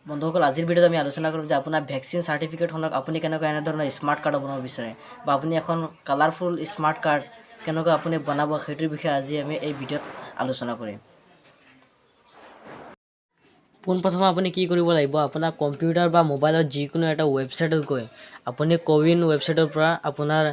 বন্ধুসকল আজিৰ ভিডিঅ'ত আমি আলোচনা কৰিম যে আপোনাৰ ভেকচিন চাৰ্টিফিকেটখনক আপুনি কেনেকৈ এনেধৰণৰ স্মাৰ্ট কাৰ্ড বনাব বিচাৰে বা আপুনি এখন কালাৰফুল স্মাৰ্ট কাৰ্ড কেনেকৈ আপুনি বনাব সেইটোৰ বিষয়ে আজি আমি এই ভিডিঅ'ত আলোচনা কৰিম। পোনপ্ৰথমে আপুনি কি কৰিব লাগিব, আপোনাৰ কম্পিউটাৰ বা মোবাইলত যিকোনো এটা ৱেবছাইটত গৈ আপুনি কোৱিন ৱেবছাইটৰ পৰা আপোনাৰ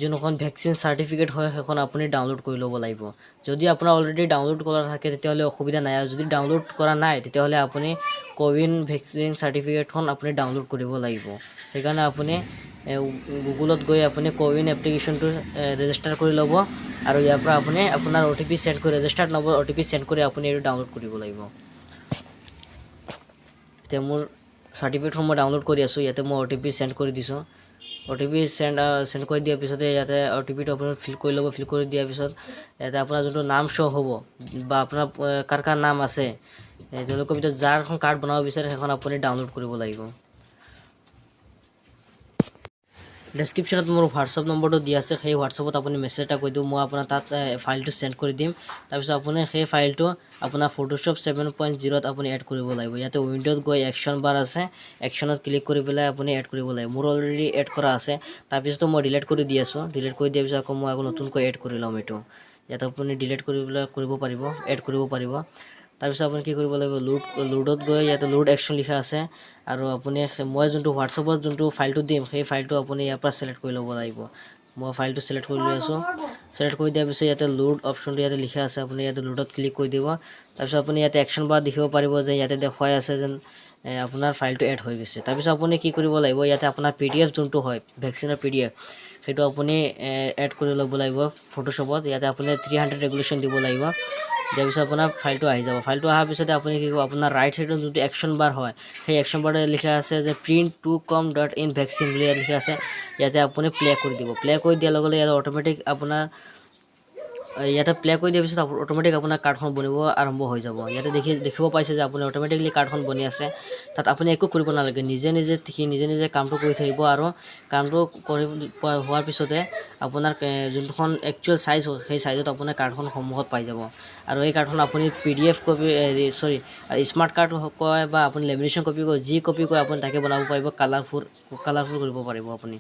যোনখন ভেকচিন চাৰ্টিফিকেট হয় সেইখন আপুনি ডাউনলোড কৰি ল'ব লাগিব। যদি আপোনাৰ অলৰেডি ডাউনলোড কৰা থাকে তেতিয়াহ'লে অসুবিধা নাই, আৰু যদি ডাউনলোড কৰা নাই তেতিয়াহ'লে আপুনি কোৱিন ভেকচিন চাৰ্টিফিকেটখন আপুনি ডাউনলোড কৰিব লাগিব। সেইকাৰণে আপুনি গুগলত গৈ আপুনি কোৱিন এপ্লিকেশ্যনটো ৰেজিষ্টাৰ কৰি ল'ব, আৰু ইয়াৰ পৰা আপুনি আপোনাৰ OTP চেণ্ড কৰি ৰেজিষ্টাৰ্ড নম্বৰ OTP চেণ্ড কৰি আপুনি এইটো ডাউনলোড কৰিব লাগিব। এতিয়া মোৰ চাৰ্টিফিকেটখন মই ডাউনলোড কৰি আছোঁ, ইয়াতে মই OTP চেণ্ড কৰি দিছোঁ। OTP চেণ্ড কৰি দিয়াৰ পিছতে ইয়াতে OTPটো আপুনি ফিল কৰি ল'ব। ফিল কৰি দিয়াৰ পিছত ইয়াতে আপোনাৰ যোনটো নাম শ্ব' হ'ব বা আপোনাৰ কাৰ কাৰ নাম আছে তেওঁলোকৰ ভিতৰত যাৰ এখন কাৰ্ড বনাব বিচাৰে সেইখন আপুনি ডাউনলোড কৰিব লাগিব। ডেছক্ৰিপশ্যনত মোৰ হোৱাটছআপ নম্বৰটো দিয়া আছে, সেই হোৱাটছআপত আপুনি মেছেজ এটা কৰি দিওঁ, মই আপোনাৰ তাত ফাইলটো চেণ্ড কৰি দিম। তাৰপিছত আপুনি সেই ফাইলটো আপোনাৰ ফটোশ্বপ 7.0ত আপুনি এড কৰিব লাগিব। ইয়াতে উইণ্ড'ত গৈ একশ্যন বাৰ আছে, একশ্যনত ক্লিক কৰি পেলাই আপুনি এড কৰিব লাগিব। মোৰ অলৰেডি এড কৰা আছে, তাৰপিছতো মই ডিলিট কৰি দি আছোঁ। ডিলিট কৰি দিয়াৰ পিছত আকৌ মই আকৌ নতুনকৈ এড কৰি ল'ম এইটো। ইয়াতে আপুনি ডিলিট কৰি পেলাই কৰিব পাৰিব, এড কৰিব পাৰিব। তাৰপিছত আপুনি কি কৰিব লাগিব, লোডত গৈ ইয়াতে লোড একশ্যন লিখা আছে, আৰু আপুনি মই যোনটো হোৱাটছআপত যোনটো ফাইলটো দিম সেই ফাইলটো আপুনি ইয়াৰ পৰা ছিলেক্ট কৰি ল'ব লাগিব। মই ফাইলটো ছিলেক্ট কৰি লৈ আছোঁ। ছিলেক্ট কৰি দিয়াৰ পিছত ইয়াতে লোড অপশ্যনটো ইয়াতে লিখা আছে, আপুনি ইয়াতে লোডত ক্লিক কৰি দিব। তাৰপিছত আপুনি ইয়াতে একশ্যন বাৰ দেখিব পাৰিব যে ইয়াতে দেখুৱাই আছে যেন আপোনাৰ ফাইলটো এড হৈ গৈছে। তাৰপিছত আপুনি কি কৰিব লাগিব, ইয়াতে আপোনাৰ PDF যোনটো হয় ভেকচিনৰ PDF সেইটো আপুনি এড কৰি ল'ব লাগিব ফটোশ্বপত। ইয়াতে আপুনি 300 ৰেগুলেশ্যন দিব লাগিব। দিয়াৰ পিছত আপোনাৰ ফাইলটো আহি যাব। ফাইলটো অহাৰ পিছতে আপুনি কি কৰিব, আপোনাৰ ৰাইট ছাইডত যোনটো একশ্যন বাৰ হয় সেই একশ্যন বাৰতে লিখা আছে যে print2com.in ভেকচিন বুলি ইয়াত লিখা আছে। ইয়াতে আপুনি প্লে কৰি দিব। প্লে কৰি দিয়াৰ লগে লগে ইয়াতে অট'মেটিক আপোনাৰ ইয়াতে প্লে কৰি দিয়াৰ পিছত অট'মেটিক আপোনাৰ কাৰ্ডখন বনিব আৰম্ভ হৈ যাব। ইয়াতে দেখিব পাইছে যে আপুনি অট'মেটিকলি কাৰ্ডখন বনি আছে। তাত আপুনি একো কৰিব নালাগে, নিজে নিজে কামটো কৰি থাকিব, আৰু কামটো কৰি হোৱাৰ পিছতে আপোনাৰ যোনখন একচুৱেল চাইজ হয় সেই চাইজত আপোনাৰ কাৰ্ডখন সন্মুখত পাই যাব। আৰু এই কাৰ্ডখন আপুনি PDF কপি স্মাৰ্ট কাৰ্ড কয় বা আপুনি লেমিনেশ্যন কপি কয়, যি কপি কয় আপুনি তাকে বনাব পাৰিব, কালাৰফুল কৰিব পাৰিব আপুনি।